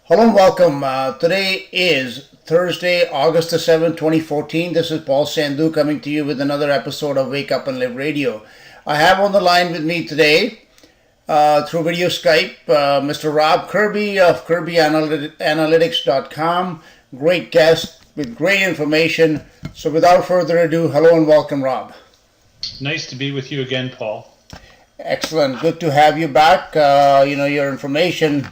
Hello and welcome. Today is Thursday, August the 7th, 2014. This is Paul Sandhu coming to you with another episode of Wake Up and Live Radio. I have on the line with me today through video Skype Mr. Rob Kirby of KirbyAnalytics.com. Great guest with great information. So without further ado, hello and welcome, Rob. Nice to be with you again, Paul. Excellent. Good to have you back. Your information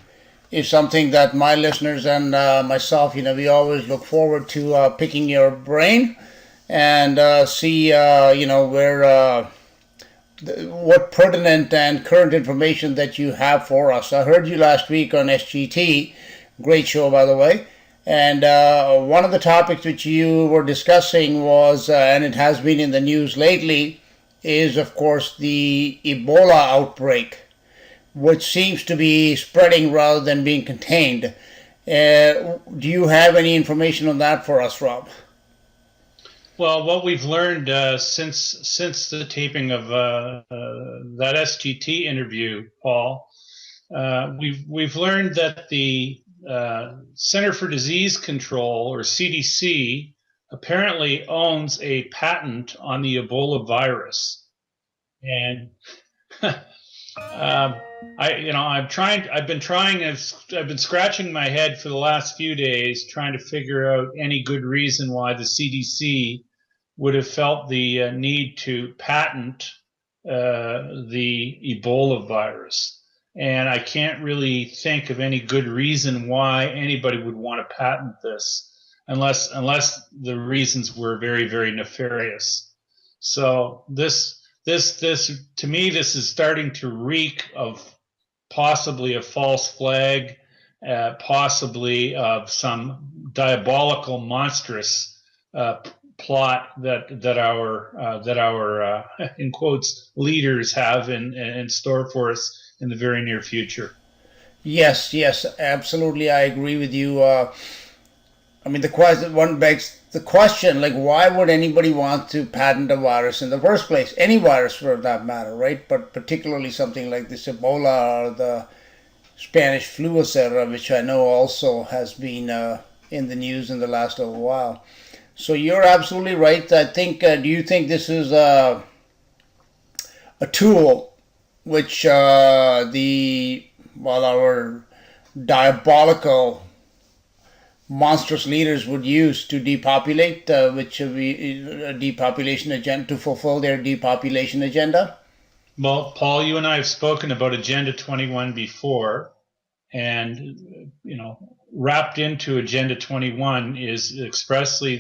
is something that my listeners and myself, we always look forward to picking your brain and see, what pertinent and current information that you have for us. I heard you last week on SGT, great show, by the way. And one of the topics which you were discussing was, and it has been in the news lately, is, of course, the Ebola outbreak, which seems to be spreading rather than being contained. Do you have any information on that for us, Rob? Well, what we've learned since the taping of that SGT interview, Paul, we've learned that the Center for Disease Control, or CDC, apparently owns a patent on the Ebola virus, and I've been scratching my head for the last few days trying to figure out any good reason why the CDC would have felt the need to patent the Ebola virus. And I can't really think of any good reason why anybody would want to patent this unless the reasons were very, very nefarious. So this to me, this is starting to reek of possibly a false flag, possibly of some diabolical, monstrous plot that our in quotes leaders have in store for us in the very near future. Yes, absolutely. I agree with you. The question one begs the question, like, why would anybody want to patent a virus in the first place? Any virus for that matter, right? But particularly something like this Ebola or the Spanish flu, etc., which I know also has been in the news in the last little while. So you're absolutely right. I think, do you think this is a tool which our diabolical monstrous leaders would use to depopulate, depopulation agenda, to fulfill their depopulation agenda? Well, Paul, you and I have spoken about Agenda 21 before, and wrapped into Agenda 21 is expressly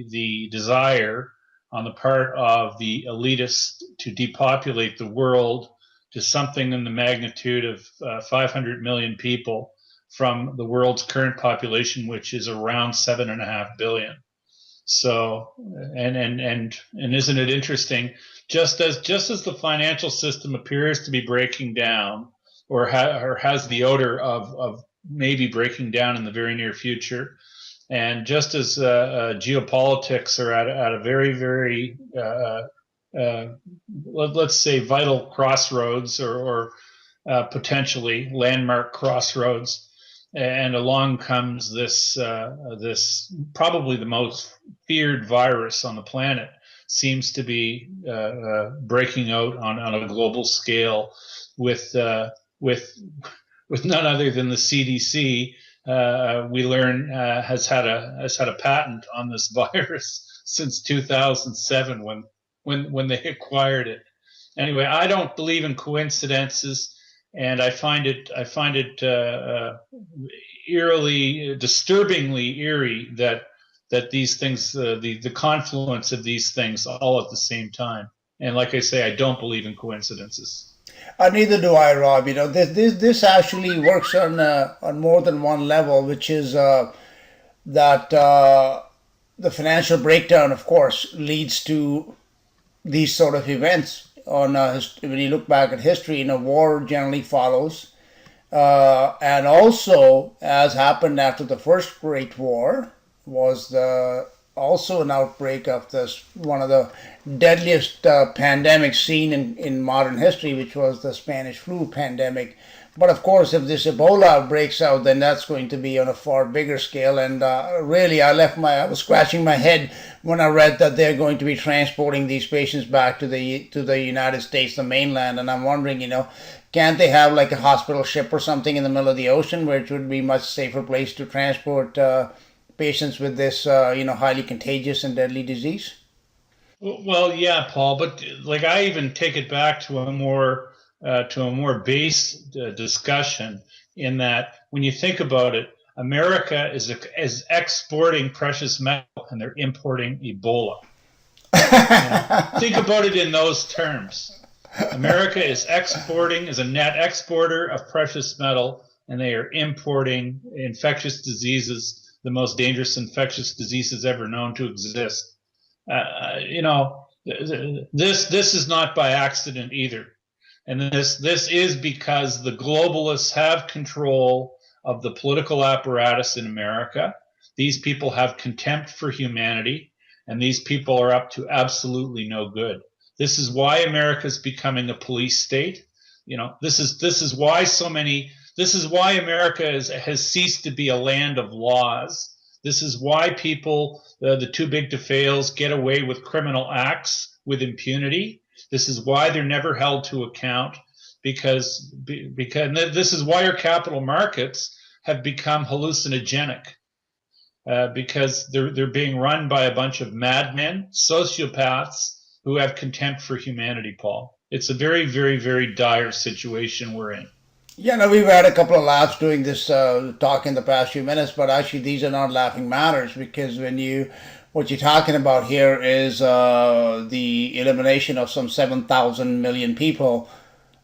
the desire on the part of the elitists to depopulate the world to something in the magnitude of 500 million people from the world's current population, which is around 7.5 billion. So, and isn't it interesting? Just as the financial system appears to be breaking down, or has the odor of maybe breaking down in the very near future, and just as geopolitics are at a very, very let's say vital crossroads, or potentially landmark crossroads. And along comes this probably the most feared virus on the planet, seems to be breaking out on a global scale with none other than the CDC. We learn has had a patent on this virus since 2007 when they acquired it. Anyway, I don't believe in coincidences. And I find it eerily, disturbingly eerie that these things, the confluence of these things, all at the same time. And like I say, I don't believe in coincidences. Neither do I, Rob. This actually works on more than one level, which is that the financial breakdown, of course, leads to these sort of events. When you look back at history, war generally follows, and also, as happened after the First Great War, was also an outbreak of this one of the deadliest pandemics seen in modern history, which was the Spanish flu pandemic. But of course, if this Ebola breaks out, then that's going to be on a far bigger scale. And really, I was scratching my head when I read that they're going to be transporting these patients back to the United States, the mainland. And I'm wondering, can't they have like a hospital ship or something in the middle of the ocean, where it would be a much safer place to transport patients with this, highly contagious and deadly disease? Well, yeah, Paul, but like I even take it back to a more base discussion in that when you think about it, America is exporting precious metal and they're importing Ebola. Think about it in those terms. America is a net exporter of precious metal, and they are importing infectious diseases, the most dangerous infectious diseases ever known to exist. This is not by accident either, and this is because the globalists have control of the political apparatus in America. These people have contempt for humanity, and these people are up to absolutely no good. This is why America is becoming a police state. This is why America has ceased to be a land of laws. This is why people, the too big to fails, get away with criminal acts with impunity. This is why they're never held to account, because this is why our capital markets have become hallucinogenic, because they're being run by a bunch of madmen, sociopaths who have contempt for humanity, Paul. It's a very, very, very dire situation we're in. Yeah, no, we've had a couple of laughs doing this talk in the past few minutes, but actually these are not laughing matters, because what you're talking about here is the elimination of some 7,000 million people,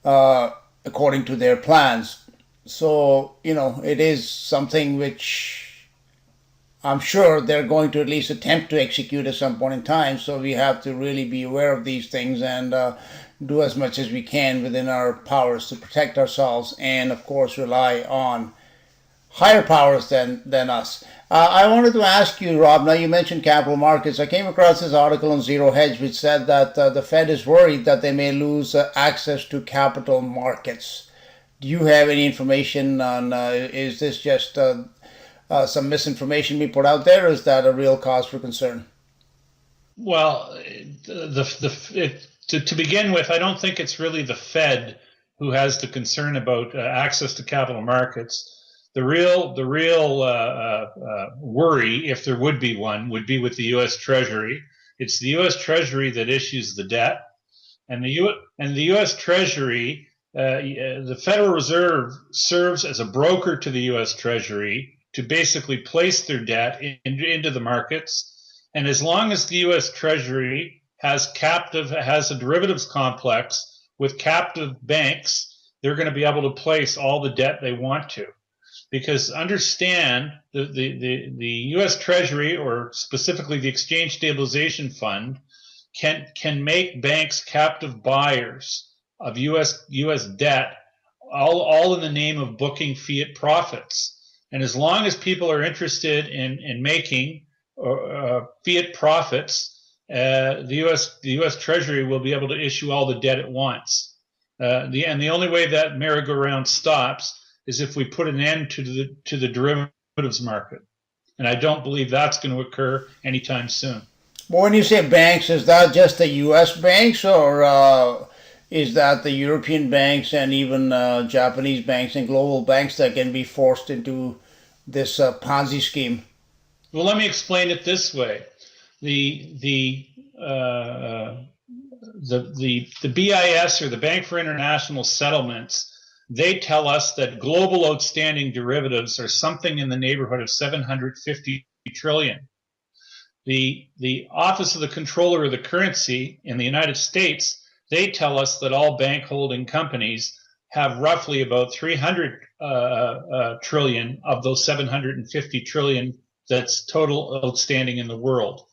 according to their plans. So, it is something which I'm sure they're going to at least attempt to execute at some point in time. So we have to really be aware of these things and do as much as we can within our powers to protect ourselves, and of course rely on higher powers than us. I wanted to ask you, Rob, now you mentioned capital markets. I came across this article on Zero Hedge which said that the Fed is worried that they may lose access to capital markets. Do you have any information on, is this just some misinformation we put out there, or is that a real cause for concern? Well, to begin with, I don't think it's really the Fed who has the concern about access to capital markets. The real worry, if there would be one, would be with the U.S. Treasury. It's the U.S. Treasury that issues the debt, and the U.S. Treasury, the Federal Reserve serves as a broker to the U.S. Treasury to basically place their debt into the markets. And as long as the U.S. Treasury has a derivatives complex with captive banks, they're going to be able to place all the debt they want to. Because understand, the U.S. Treasury, or specifically the Exchange Stabilization Fund, can make banks captive buyers of U.S. debt, all in the name of booking fiat profits. And as long as people are interested in making fiat profits, the U.S. Treasury will be able to issue all the debt it wants. The only way that merry-go-round stops is if we put an end to the derivatives market, and I don't believe that's going to occur anytime soon. But when you say banks, is that just the U.S. banks, or is that the European banks and even Japanese banks and global banks that can be forced into this Ponzi scheme? Well, let me explain it this way: the BIS, or the Bank for International Settlements, they tell us that global outstanding derivatives are something in the neighborhood of 750 trillion. The Office of the Comptroller of the Currency in the United States, they tell us that all bank holding companies have roughly about 300 trillion of those 750 trillion that's total outstanding in the world.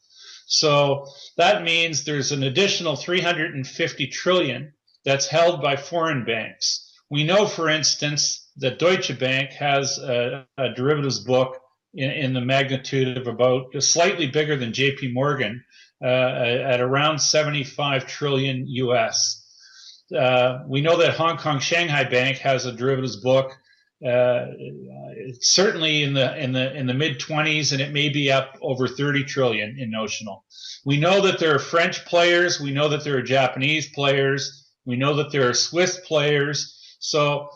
So that means there's an additional 350 trillion that's held by foreign banks. We know, for instance, that Deutsche Bank has a derivatives book in the magnitude of about slightly bigger than JP Morgan, at around 75 trillion US. we know that Hong Kong Shanghai Bank has a derivatives book. It's certainly in the mid 20s, and it may be up over 30 trillion in notional. We know that there are French players. We know that there are Japanese players. We know that there are Swiss players. So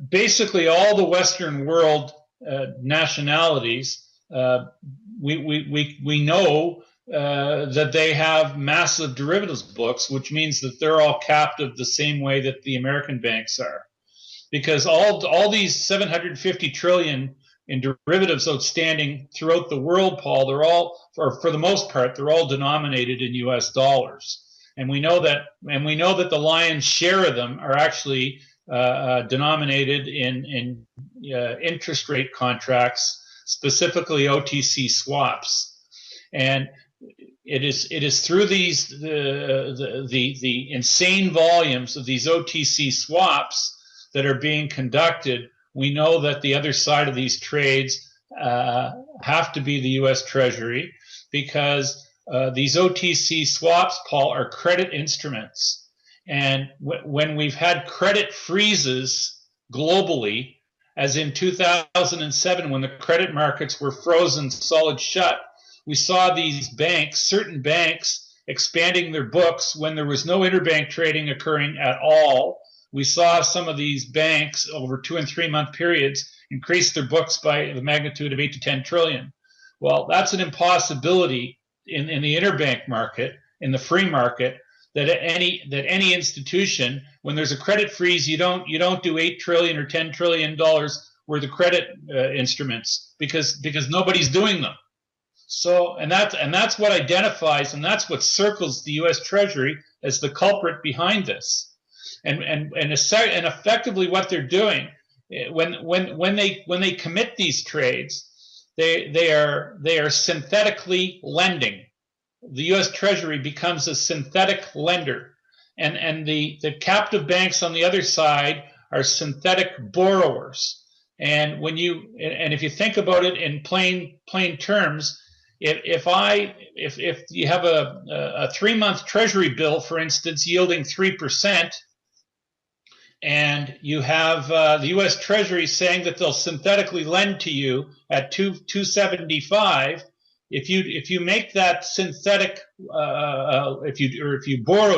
basically, all the Western world nationalities, we know that they have massive derivatives books, which means that they're all captive the same way that the American banks are. Because all these 750 trillion in derivatives outstanding throughout the world, Paul, they're all, for the most part, they're all denominated in U.S. dollars, and we know that the lion's share of them are actually denominated in interest rate contracts, specifically OTC swaps, and it is through these the insane volumes of these OTC swaps that are being conducted. We know that the other side of these trades have to be the U.S. Treasury, because these OTC swaps, Paul, are credit instruments. And when we've had credit freezes globally, as in 2007 when the credit markets were frozen solid shut, we saw these banks, certain banks, expanding their books when there was no interbank trading occurring at all. We saw some of these banks over 2 and 3 month periods increase their books by the magnitude of 8 to 10 trillion. Well, that's an impossibility in the interbank market, in the free market, that any institution, when there's a credit freeze, you don't do 8 trillion or 10 trillion dollars worth of credit instruments because nobody's doing them. So and that's what identifies, and that's what circles the U.S. Treasury as the culprit behind this. And effectively what they're doing when they commit these trades, they are synthetically lending. The U.S. Treasury becomes a synthetic lender, and the captive banks on the other side are synthetic borrowers. And if you think about it in plain terms, if you have a 3 month Treasury bill, for instance, yielding 3%. And you have the U.S. Treasury saying that they'll synthetically lend to you at 275. If you make that synthetic, if you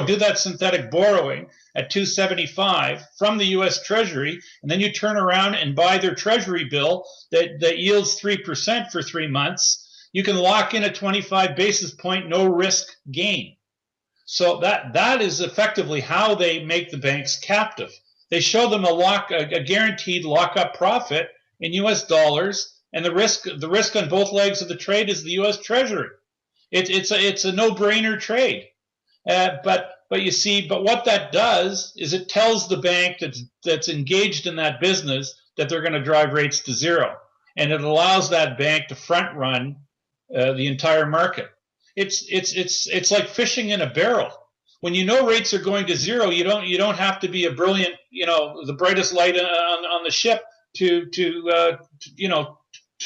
do that synthetic borrowing at 275 from the U.S. Treasury, and then you turn around and buy their Treasury bill that yields 3% for 3 months, you can lock in a 25 basis point no risk gain. So that is effectively how they make the banks captive. They show them a guaranteed lockup profit in U.S. dollars, and the risk on both legs of the trade is the U.S. Treasury. It's a no-brainer trade. But what that does is it tells the bank that's engaged in that business that they're going to drive rates to zero, and it allows that bank to front run the entire market. It's like fishing in a barrel. When you know rates are going to zero, you don't have to be a brilliant, the brightest light on the ship to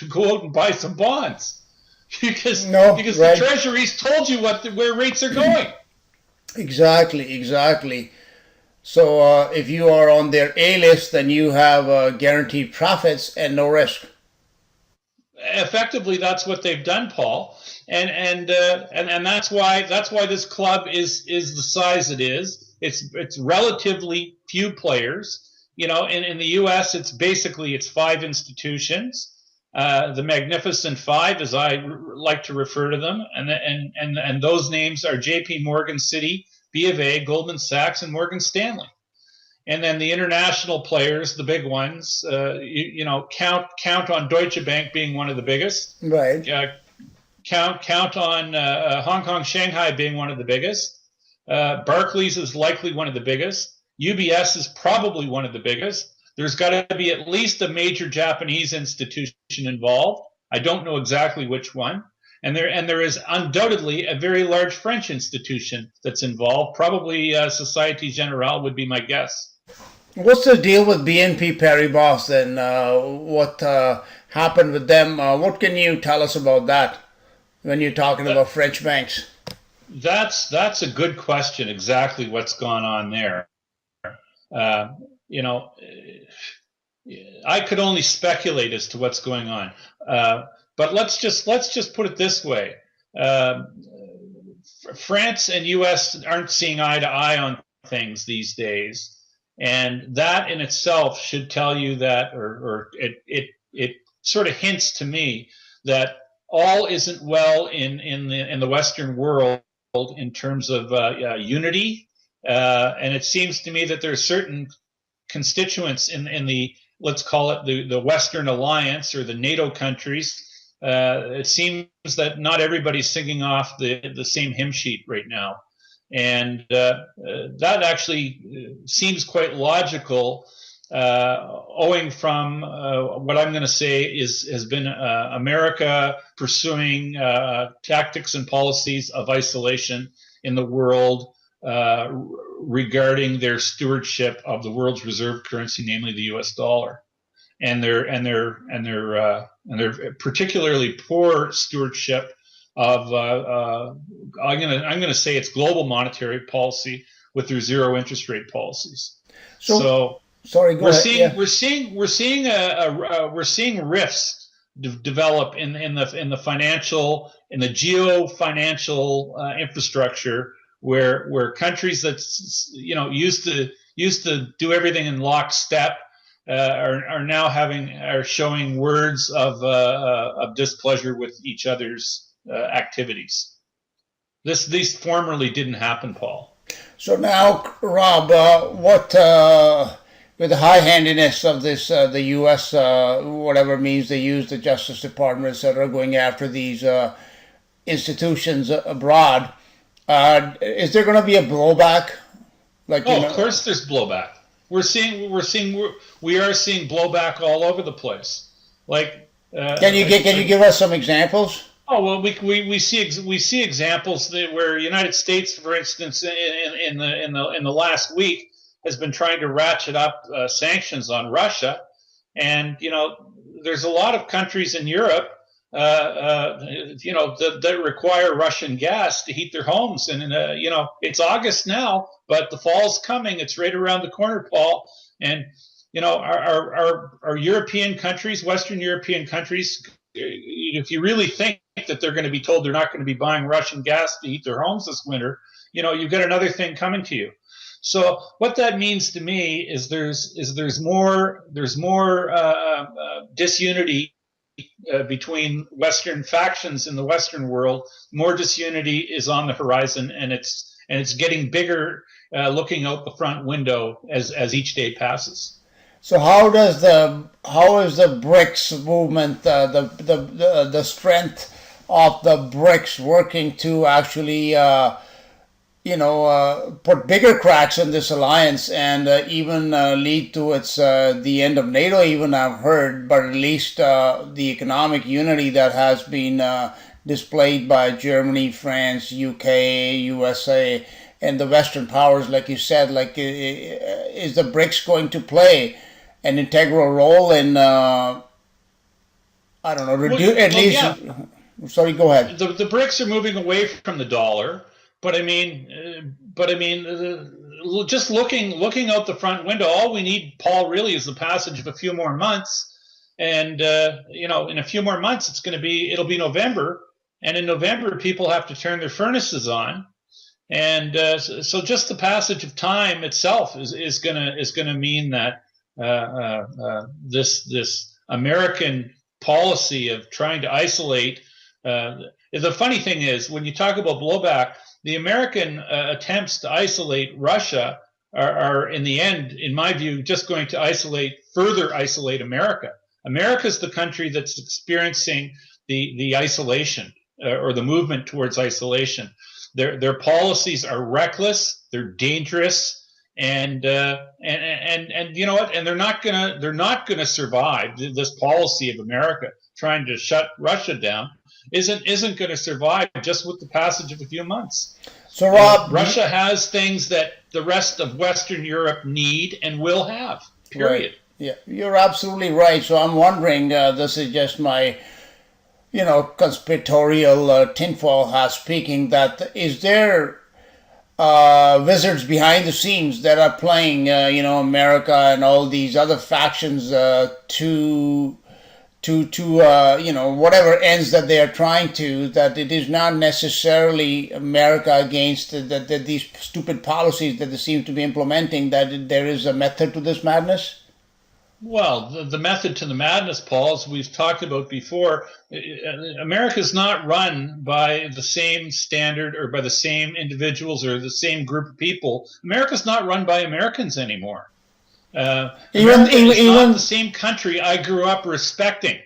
go out and buy some bonds, because right. The Treasury's told you where rates are going. Exactly. So if you are on their A list, then you have guaranteed profits and no risk. Effectively, that's what they've done, Paul, and that's why this club is the size it is. It's relatively few players. In the U.S., it's 5 institutions, the Magnificent Five, as I like to refer to them, and those names are J.P. Morgan, Citi, B of A, Goldman Sachs, and Morgan Stanley. And then the international players, the big ones, count on Deutsche Bank being one of the biggest. Right. Count on Hong Kong, Shanghai being one of the biggest. Barclays is likely one of the biggest. UBS is probably one of the biggest. There's got to be at least a major Japanese institution involved. I don't know exactly which one. And there is undoubtedly a very large French institution that's involved. Probably Société Générale would be my guess. What's the deal with BNP Paribas then? What happened with them? What can you tell us about that when you're talking about French banks? That's a good question. Exactly what's gone on there. Uh, you know, I could only speculate as to what's going on. But let's just put it this way: uh, France and U.S. aren't seeing eye to eye on things these days, and that in itself should tell you that, or it sort of hints to me that all isn't well in the Western world in terms of unity. And it seems to me that there are certain constituents in the, let's call it the Western Alliance or the NATO countries. It seems that not everybody's singing off the same hymn sheet right now. And that actually seems quite logical, owing from what I'm going to say has been America pursuing tactics and policies of isolation in the world, regarding their stewardship of the world's reserve currency, namely the U.S. dollar, and their particularly poor stewardship of I'm gonna say it's global monetary policy with their zero interest rate policies. So sorry, go ahead. We're seeing rifts develop in the financial, in the geo-financial infrastructure, where countries that used to do everything in lockstep are now showing words of displeasure with each other's activities. These formerly didn't happen, Paul. So now, Rob, what with the high-handedness of this, the U.S. Whatever means they use, the Justice Department, etc., going after these institutions abroad. Is there going to be a blowback? Of course, there's blowback. We are seeing blowback all over the place. Can you give us some examples? Oh well, we see examples where the United States, for instance, in the last week, has been trying to ratchet up sanctions on Russia, and there's a lot of countries in Europe that require Russian gas to heat their homes. And, it's August now, but the fall's coming. It's right around the corner, Paul. And, our European countries, Western European countries, if you really think that they're going to be told they're not going to be buying Russian gas to heat their homes this winter, you've got another thing coming to you. So what that means to me is there's more disunity between Western factions in the Western world. More disunity is on the horizon, and it's getting bigger, looking out the front window as each day passes. So how is the BRICS movement, the strength of the BRICS working to actually put bigger cracks in this alliance and even lead to its the end of NATO, even I've heard, but at least the economic unity that has been displayed by Germany, France, UK, USA, and the Western powers, like you said. Is the BRICS going to play an integral role in, sorry, go ahead. The BRICS are moving away from the dollar. But I mean, just looking out the front window, all we need, Paul, really is the passage of a few more months. And in a few more months, it'll be November, and in November, people have to turn their furnaces on, and so just the passage of time itself is gonna mean that this American policy of trying to isolate. The funny thing is, when you talk about blowback, the American attempts to isolate Russia are, in the end, in my view, just going to further isolate America. America's the country that's experiencing the isolation or the movement towards isolation. Their policies are reckless, they're dangerous, and you know what? And they're not gonna survive. This policy of America trying to shut Russia down isn't going to survive just with the passage of a few months. So, Rob, Russia has things that the rest of Western Europe need and will have. Period. Right. Yeah, you're absolutely right. So I'm wondering. This is just my, conspiratorial tinfoil hat speaking, that is there wizards behind the scenes that are playing, America and all these other factions to whatever ends that they are trying to, that it is not necessarily America against these stupid policies that they seem to be implementing, that there is a method to this madness? Well, the method to the madness, Paul, as we've talked about before, America is not run by the same standard or by the same individuals or the same group of people. America's not run by Americans anymore. America is not the same country I grew up respecting.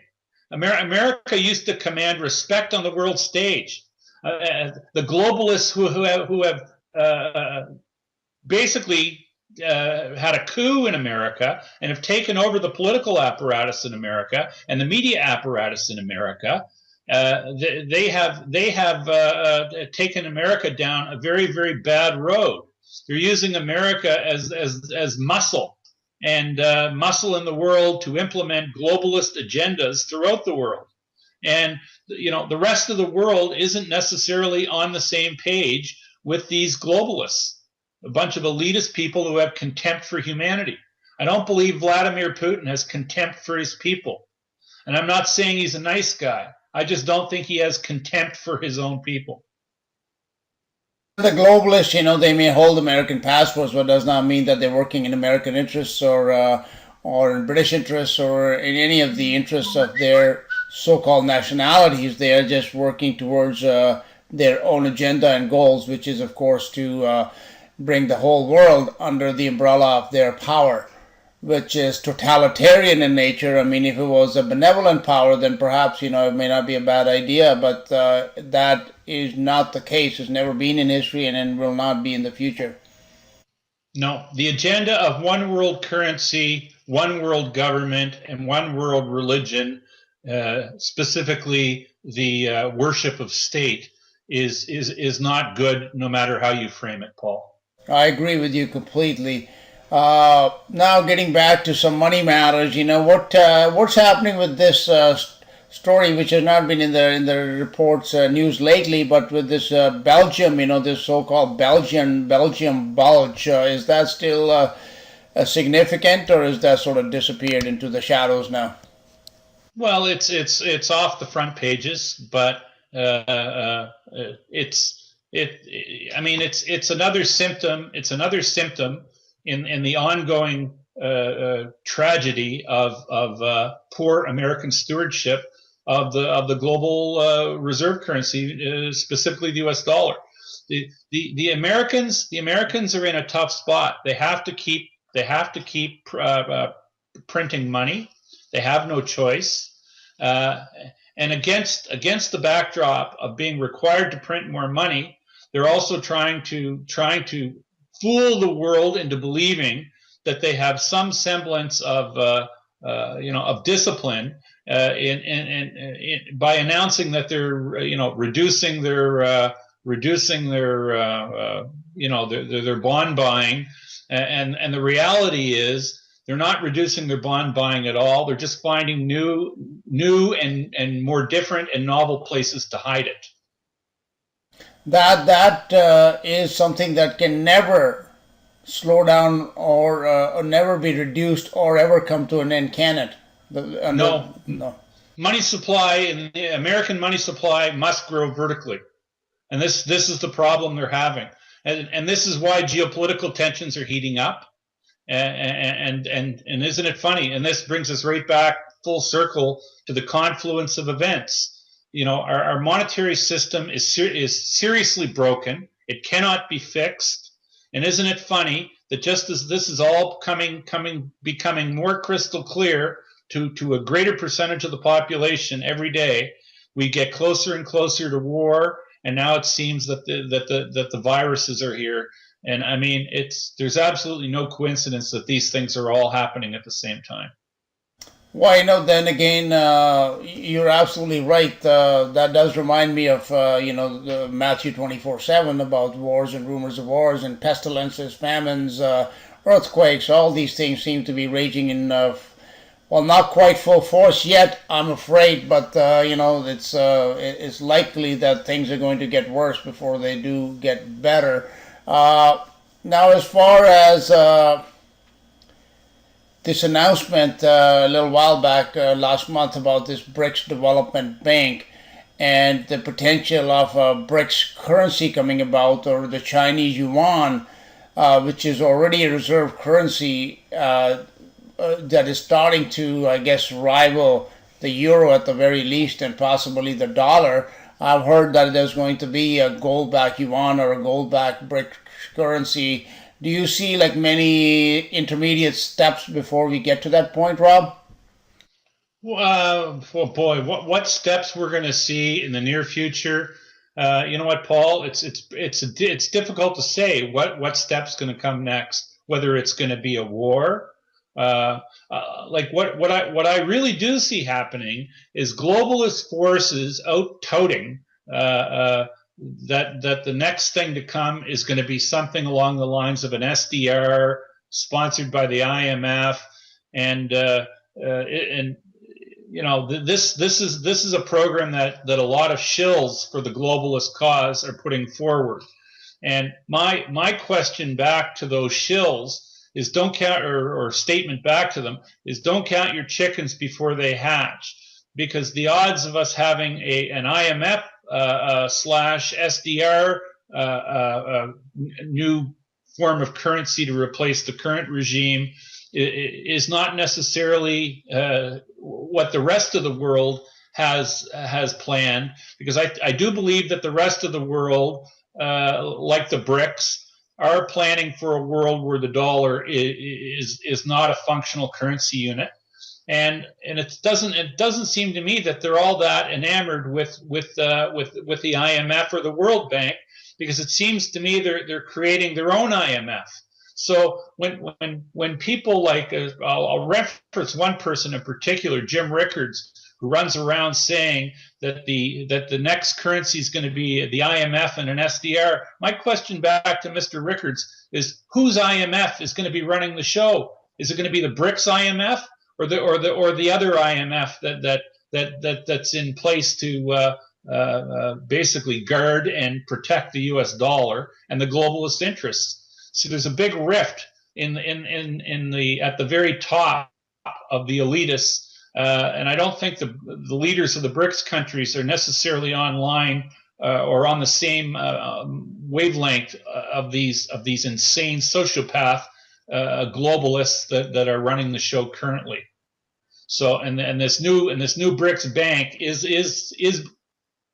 America used to command respect on the world stage. The globalists who have basically had a coup in America and have taken over the political apparatus in America and the media apparatus in America. They have taken America down a very, very bad road. They're using America as muscle and muscle in the world to implement globalist agendas throughout the world. And the rest of the world isn't necessarily on the same page with these globalists. A bunch of elitist people who have contempt for humanity. I don't believe Vladimir Putin has contempt for his people. And I'm not saying he's a nice guy. I just don't think he has contempt for his own people. The globalists, they may hold American passports, but does not mean that they're working in American interests or in British interests or in any of the interests of their so-called nationalities. They are just working towards their own agenda and goals, which is, of course, to bring the whole world under the umbrella of their power, which is totalitarian in nature. I mean, if it was a benevolent power, then perhaps, it may not be a bad idea, but that is not the case. It's never been in history and will not be in the future. No, the agenda of one world currency, one world government, and one world religion, specifically the worship of state, is not good no matter how you frame it, Paul. I agree with you completely. Now, getting back to some money matters, what's happening with this story, which has not been in the reports news lately, but with this Belgium, this so-called Belgium bulge, is that still significant, or is that sort of disappeared into the shadows now? Well, it's off the front pages, but it's another symptom. It's another symptom in the ongoing tragedy of poor American stewardship of the global reserve currency, specifically the U.S. dollar. The Americans are in a tough spot. They have to keep printing money. They have no choice. And against the backdrop of being required to print more money, they're also trying to fool the world into believing that they have some semblance of discipline by announcing that they're reducing their bond buying, and the reality is they're not reducing their bond buying at all. They're just finding new and more different and novel places to hide it. That is something that can never slow down or never be reduced or ever come to an end, can it? No. Money supply, and the American money supply must grow vertically, and this is the problem they're having, and this is why geopolitical tensions are heating up, and isn't it funny? And this brings us right back full circle to the confluence of events. Our monetary system is seriously broken. It cannot be fixed. And isn't it funny that just as this is all becoming more crystal clear to a greater percentage of the population every day, we get closer and closer to war. And now it seems that the viruses are here. And I mean, there's absolutely no coincidence that these things are all happening at the same time. Well, then again, you're absolutely right. That does remind me of, Matthew 24:7 about wars and rumors of wars and pestilences, famines, earthquakes. All these things seem to be raging in Well, not quite full force yet, I'm afraid, but it's likely that things are going to get worse before they do get better. Now, as far as this announcement a little while back, last month, about this BRICS Development Bank and the potential of a BRICS currency coming about, or the Chinese yuan, which is already a reserve currency that is starting to, I guess, rival the euro at the very least, and possibly the dollar. I've heard that there's going to be a gold-backed yuan or a gold-backed BRICS currency. Do you see like many intermediate steps before we get to that point, Rob? Well, boy, what steps we're going to see in the near future? You know what, Paul? It's difficult to say what step's going to come next. Whether it's going to be a war, like what I really do see happening is globalist forces out touting that the next thing to come is going to be something along the lines of an SDR sponsored by the IMF, and this is a program that a lot of shills for the globalist cause are putting forward. And my question back to those shills is don't count, or statement back to them is don't count your chickens before they hatch, because the odds of us having an IMF slash SDR new form of currency to replace the current regime is not necessarily what the rest of the world has planned, because I do believe that the rest of the world, like the BRICS, are planning for a world where the dollar is not a functional currency unit, and it doesn't seem to me that they're all that enamored with the IMF or the World Bank, because it seems to me they're creating their own IMF. So when people like I'll reference one person in particular, Jim Rickards, who runs around saying that the next currency is going to be the IMF and an SDR. My question back to Mr. Rickards is, whose IMF is going to be running the show? Is it going to be the BRICS IMF or the other IMF that's in place to basically guard and protect the U.S. dollar and the globalist interests? So there's a big rift in the at the very top of the elitists. And I don't think the leaders of the BRICS countries are necessarily online or on the same wavelength of these insane sociopath globalists that are running the show currently. So and this new BRICS bank is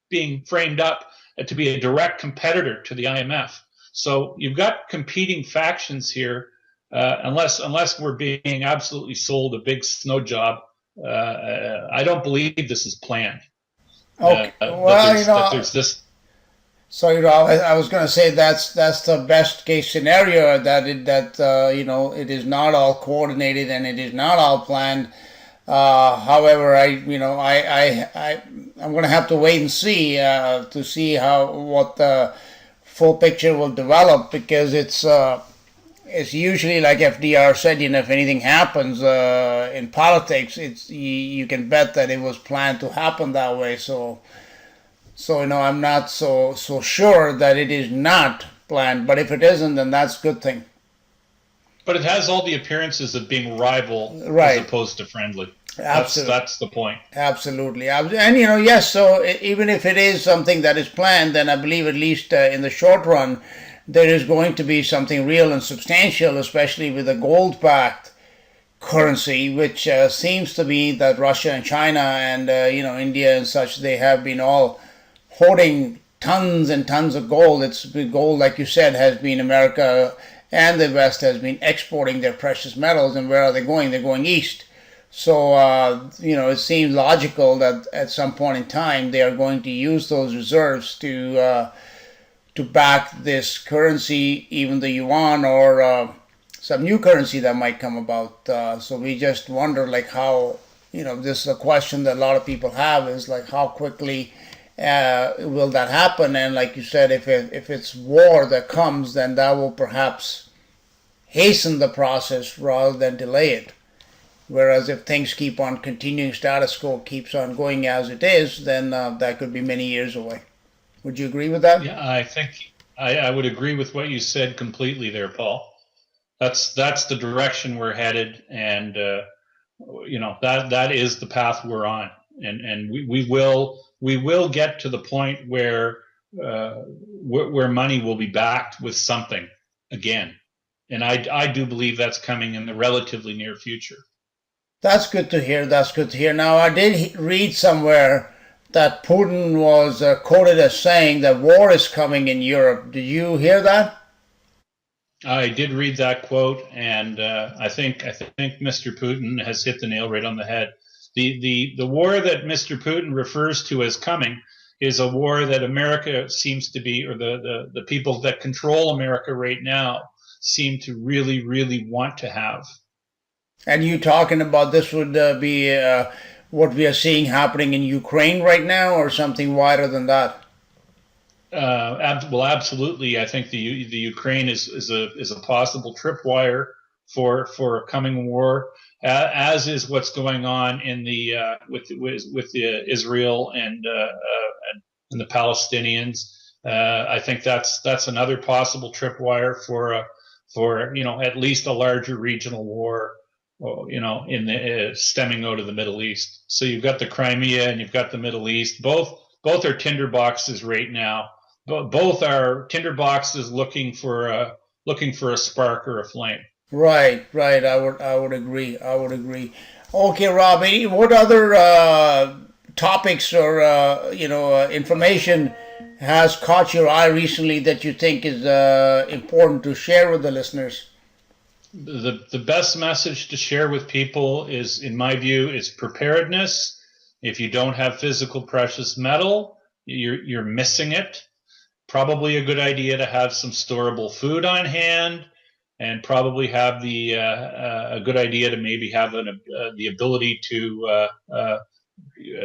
being framed up to be a direct competitor to the IMF. So you've got competing factions here. Unless we're being absolutely sold a big snow job. I don't believe this is planned. Okay. That there's this. Sorry, Rob. I was going to say that's the best case scenario, that it is not all coordinated and it is not all planned. However, I'm going to have to wait and see to see what the full picture will develop, because it's usually like FDR said, if anything happens in politics, you can bet that it was planned to happen that way. So I'm not so sure that it is not planned, but if it isn't, then that's a good thing. But it has all the appearances of being rival, right, as opposed to friendly. Absolutely. That's the point. Absolutely. And, yes, so even if it is something that is planned, then I believe at least in the short run, there is going to be something real and substantial, especially with a gold-backed currency, which seems to be that Russia and China and, India and such, they have been all hoarding tons and tons of gold. It's gold, like you said, has been America and the West has been exporting their precious metals. And where are they going? They're going east. So, it seems logical that at some point in time they are going to use those reserves to back this currency, even the yuan or some new currency that might come about. So we just wonder, like, how, this is a question that a lot of people have, is like, how quickly will that happen? And like you said, if it's war that comes, then that will perhaps hasten the process rather than delay it. Whereas if things keep on continuing, status quo keeps on going as it is, then that could be many years away. Would you agree with that? Yeah, I think I would agree with what you said completely there, Paul. That's the direction we're headed, and that is the path we're on, and we will get to the point where money will be backed with something again, and I do believe that's coming in the relatively near future. That's good to hear. That's good to hear. Now, I did read somewhere that Putin was quoted as saying that war is coming in Europe. Did you hear that? I did read that quote, and I think Mr. Putin has hit the nail right on the head. The war that Mr. Putin refers to as coming is a war that America seems to be, or the people that control America right now seem to really, really want to have. And you talking about this would be what we are seeing happening in Ukraine right now, or something wider than that? Well, absolutely. I think the Ukraine is a possible tripwire for a coming war, as is what's going on in the with the Israel and the Palestinians. I think that's another possible tripwire for at least a larger regional war. In the stemming out of the Middle East. So you've got the Crimea and you've got the Middle East. Both are tinderboxes right now. Both are tinderboxes looking for a spark or a flame. Right, right. I would agree. I would agree. Okay, Rob. What other topics or information has caught your eye recently that you think is important to share with the listeners? The best message to share with people is, in my view, is preparedness. If you don't have physical precious metal, you're missing it. Probably a good idea to have some storable food on hand, and probably have a good idea to maybe have the ability to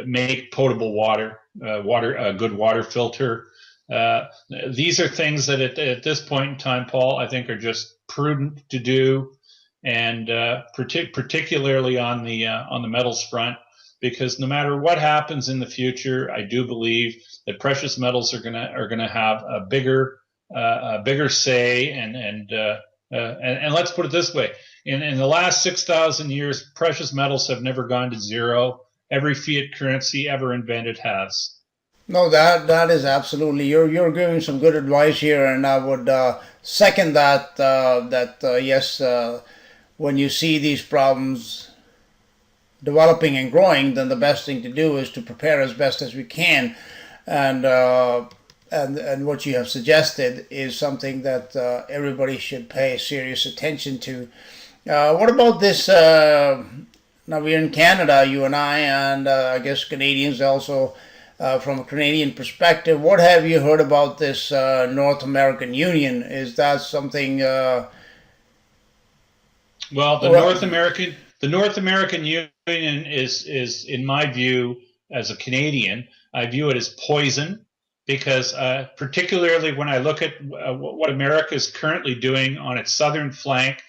make potable water, a good water filter. Uh, these are things that at this point in time, Paul, I think are just prudent to do, and particularly on the metals front, because no matter what happens in the future, I do believe that precious metals are gonna have a bigger say, and let's put it this way: in the last 6,000 years, precious metals have never gone to zero. Every fiat currency ever invented has. No, that is absolutely. You're giving some good advice here, and I would second that. Yes, when you see these problems developing and growing, then the best thing to do is to prepare as best as we can, and what you have suggested is something that everybody should pay serious attention to. What about this? Now we're in Canada, you and and I guess Canadians also. From a Canadian perspective, what have you heard about this North American Union? Is that something? Well, the Well, North American Union is, in my view, as a Canadian, I view it as poison, because particularly when I look at what America is currently doing on its southern flank,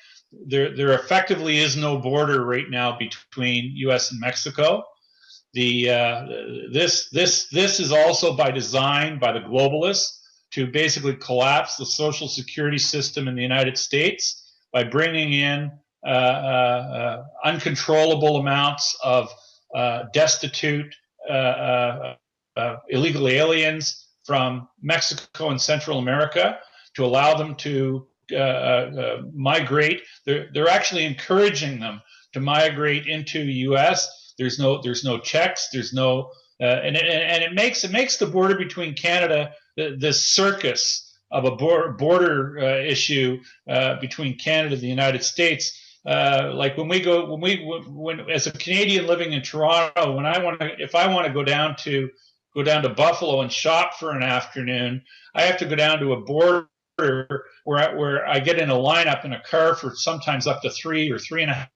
there effectively is no border right now between U.S. and Mexico. This is also by design by the globalists to basically collapse the social security system in the United States by bringing in uncontrollable amounts of destitute illegal aliens from Mexico and Central America to allow them to migrate. They're actually encouraging them to migrate into the U.S. There's no checks. There's no and it makes the border between Canada this circus of a border issue between Canada and the United States. Like when as a Canadian living in Toronto, if I want to go down to Buffalo and shop for an afternoon, I have to go down to a border where I get in a lineup in a car for sometimes up to 3 or 3.5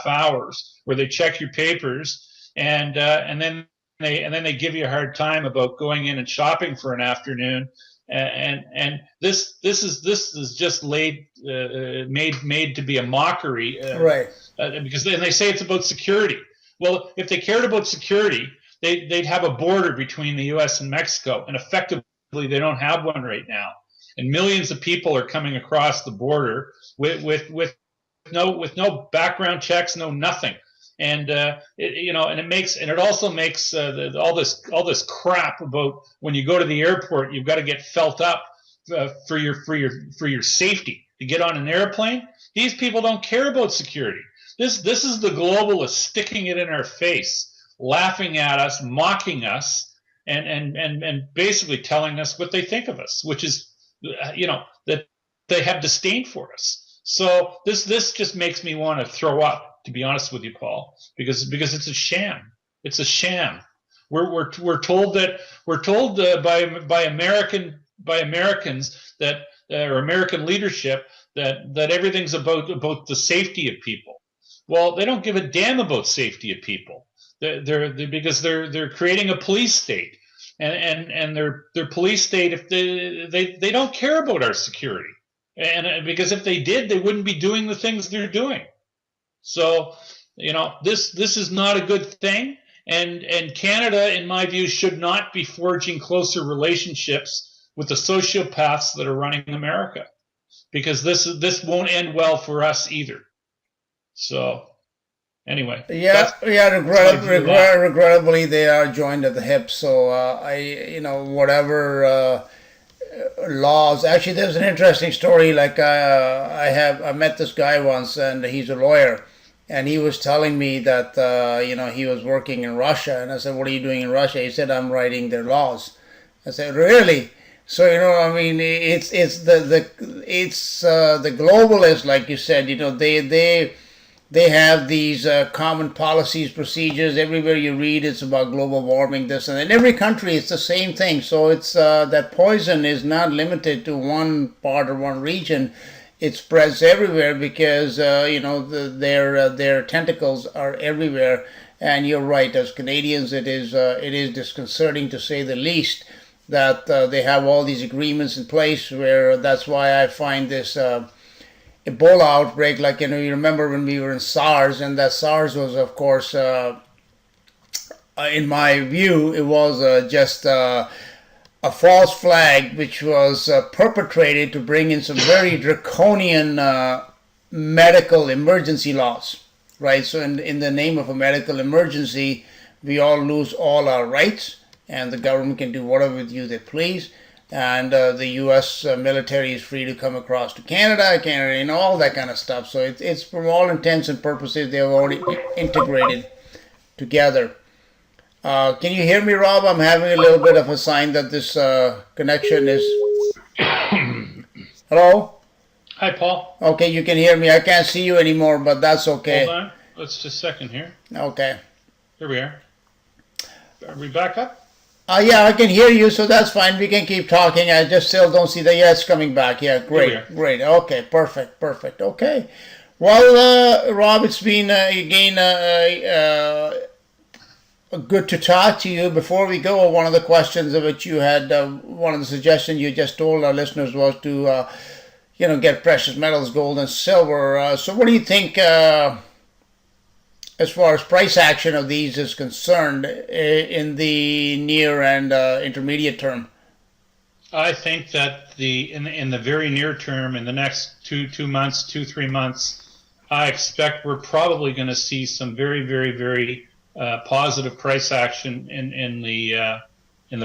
hours, where they check your papers, and then they give you a hard time about going in and shopping for an afternoon. and this is just made to be a mockery, Right. because then they say it's about security. Well, if they cared about security, they'd have a border between the U.S. and Mexico, and effectively they don't have one right now. And millions of people are coming across the border with no background checks, no nothing. And it also makes all this crap about when you go to the airport, you've got to get felt up for your safety to get on an airplane. These people don't care about security. This is the globalists sticking it in our face, laughing at us, mocking us, and basically telling us what they think of us, which is that they have disdain for us. So this just makes me want to throw up, to be honest with you, Paul, because it's a sham. It's a sham. We're told by Americans that or American leadership that everything's about the safety of people. Well, they don't give a damn about safety of people. Because they're creating a police state, and their police state, if they don't care about our security, and because if they did, they wouldn't be doing the things they're doing. So this is not a good thing, and Canada, in my view, should not be forging closer relationships with the sociopaths that are running America, because this won't end well for us either. So anyway, regrettably they are joined at the hip. So whatever laws. Actually, there's an interesting story. Like I met this guy once, and he's a lawyer, and he was telling me that he was working in Russia, and I said, "What are you doing in Russia?" He said, "I'm writing their laws." I said, "Really?" So it's the globalists, like you said. They have these common policies, procedures. Everywhere you read, it's about global warming, this and that. In every country, it's the same thing. So it's that poison is not limited to one part or one region. It spreads everywhere because their tentacles are everywhere. And you're right, as Canadians, it is disconcerting, to say the least, that they have all these agreements in place. That's why I find this Ebola outbreak, like, you remember when we were in SARS, and that SARS was, of course, in my view, it was just a false flag, which was perpetrated to bring in some very draconian medical emergency laws, right? So in the name of a medical emergency, we all lose all our rights, and the government can do whatever with you they please. And the U.S. Military is free to come across to Canada, all that kind of stuff. So it's from all intents and purposes, they're already integrated together. Can you hear me, Rob? I'm having a little bit of a sign that this connection is... Hello? Hi, Paul. Okay, you can hear me. I can't see you anymore, but that's okay. Hold on. Let's just a second here. Okay. Here we are. Are we back up? Yeah, I can hear you, so that's fine. We can keep talking. I just still don't see that. Yeah, it's coming back. Yeah, great. Okay, perfect. Okay. Well, Rob, it's been, again, good to talk to you. Before we go, one of the questions of which you had, one of the suggestions you just told our listeners was to, get precious metals, gold and silver. So what do you think... as far as price action of these is concerned in the near and intermediate term? I think that in the very near term, in the next 3 months, I expect we're probably going to see some very, very, very positive price action in the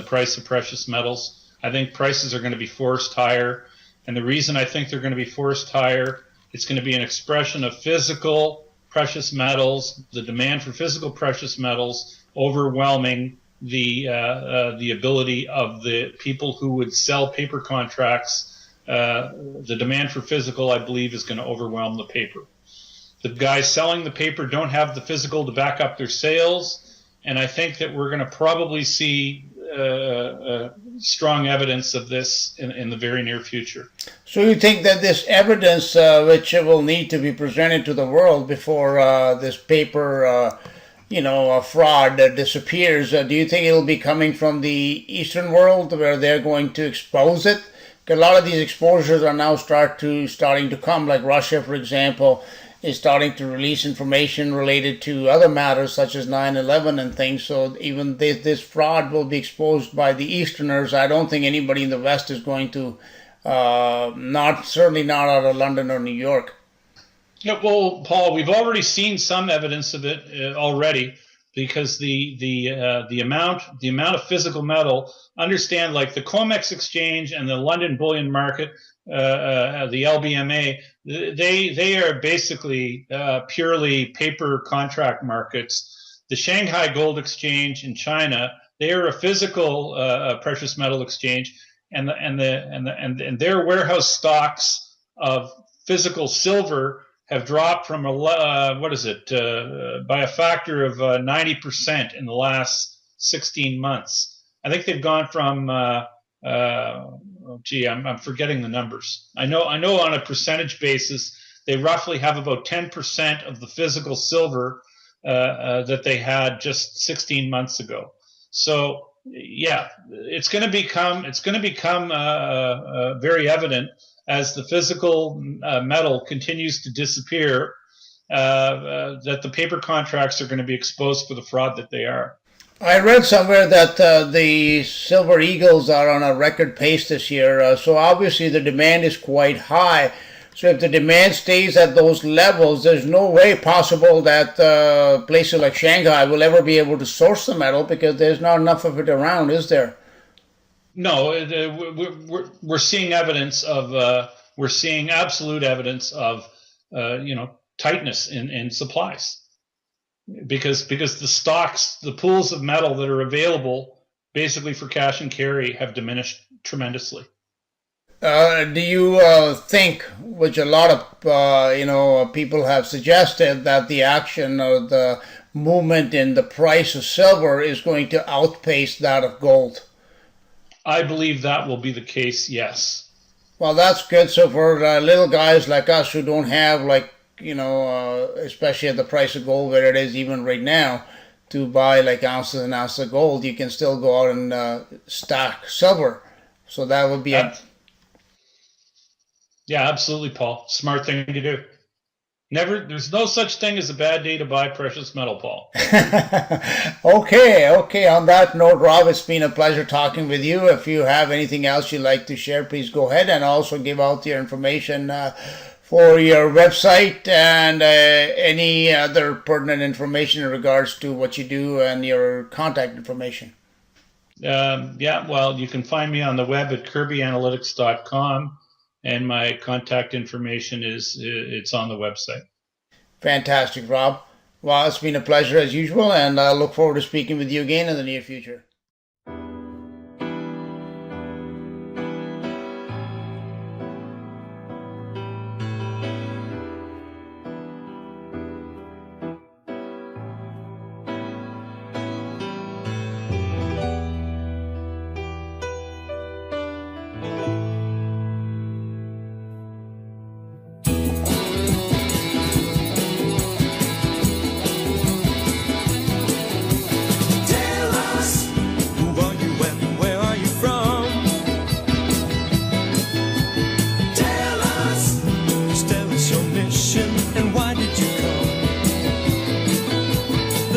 price of precious metals. I think prices are going to be forced higher, and the reason I think they're going to be forced higher, it's going to be an expression of physical precious metals, the demand for physical precious metals overwhelming the ability of the people who would sell paper contracts. The demand for physical, I believe, is going to overwhelm the paper. The guys selling the paper don't have the physical to back up their sales, and I think that we're going to probably see strong evidence of this in the very near future. So you think that this evidence, which will need to be presented to the world before this paper fraud disappears, do you think it'll be coming from the Eastern world where they're going to expose it? Because a lot of these exposures are now starting to come, like Russia, for example, is starting to release information related to other matters such as 9/11 and things. So even this fraud will be exposed by the Easterners. I don't think anybody in the West is going to, certainly not out of London or New York. Yeah, well, Paul, we've already seen some evidence of it already, because the amount of physical metal. Understand, like the COMEX exchange and the London bullion market, the LBMA, they are basically purely paper contract markets. The Shanghai Gold Exchange in China, they are a physical precious metal exchange, and their warehouse stocks of physical silver have dropped from by a factor of 90% in the last 16 months. I think they've gone from I'm forgetting the numbers. I know on a percentage basis they roughly have about 10% of the physical silver that they had just 16 months ago. So yeah, it's going to become very evident as the physical metal continues to disappear, that the paper contracts are going to be exposed for the fraud that they are. I read somewhere that the Silver Eagles are on a record pace this year, so obviously the demand is quite high. So if the demand stays at those levels, there's no way possible that places like Shanghai will ever be able to source the metal, because there's not enough of it around, is there? No, we're seeing evidence of we're seeing absolute evidence of tightness in supplies, because the stocks, the pools of metal that are available basically for cash and carry have diminished tremendously. Do you think, which a lot of people have suggested, that the action or the movement in the price of silver is going to outpace that of gold? I believe that will be the case, yes. Well, that's good. So for little guys like us who don't have, especially at the price of gold where it is even right now, to buy like ounces and ounces of gold, you can still go out and stack silver. So that would be Yeah, absolutely, Paul. Smart thing to do. There's no such thing as a bad day to buy precious metal, Paul. Okay. On that note, Rob, it's been a pleasure talking with you. If you have anything else you'd like to share, please go ahead, and also give out your information for your website and any other pertinent information in regards to what you do and your contact information. Well, you can find me on the web at kirbyanalytics.com. And my contact information it's on the website. Fantastic, Rob. Well, it's been a pleasure as usual, and I look forward to speaking with you again in the near future.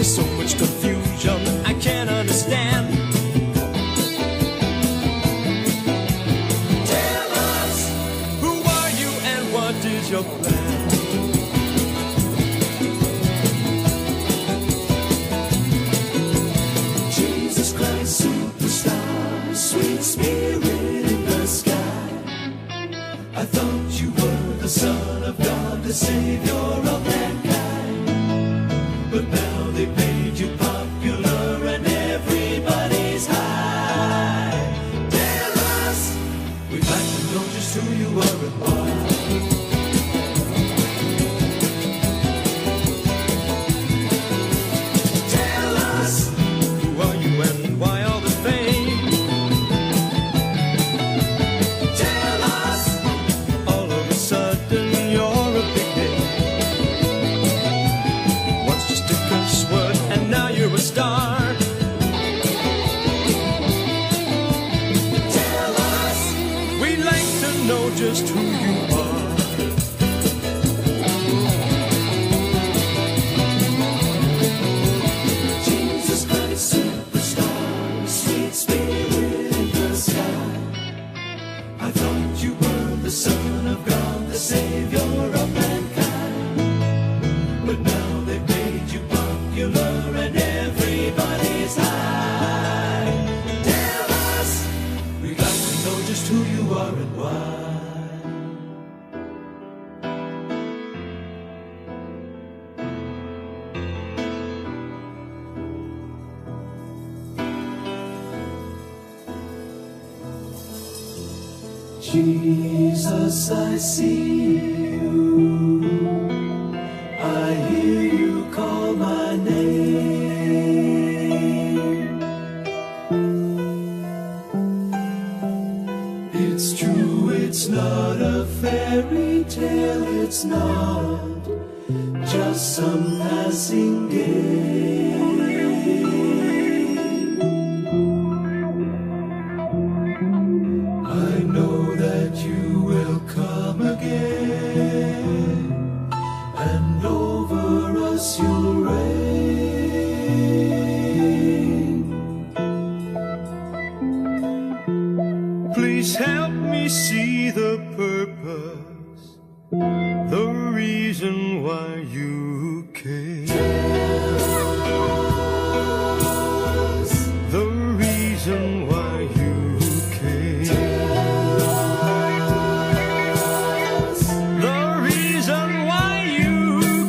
So much confusion I can't understand. Tell us, who are you and what is your plan? Jesus Christ, superstar, sweet spirit in the sky. I thought you were the Son of God, the Savior of mankind. But now they made you popular and everybody's high. Tell us, we'd like to know just who you are and why. Tell us, who are you and why all the fame? Tell us, all of a sudden you're a big name. just who you are. Jesus Christ, superstar, sweet spirit in the sky. I thought you were the Son of God, the Savior of mankind. But now they've made you popular and everybody's high. Tell us, we'd like to know just who you are and why. Jesus, I see you. I hear you call my name. It's true, it's not a fairy tale, it's not just some passing game. I know that you will come again, and over us you'll reign. Please help me see the purpose, the reason why you came. The reason why you came. The reason why you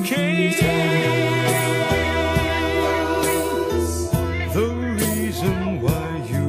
came. The reason why you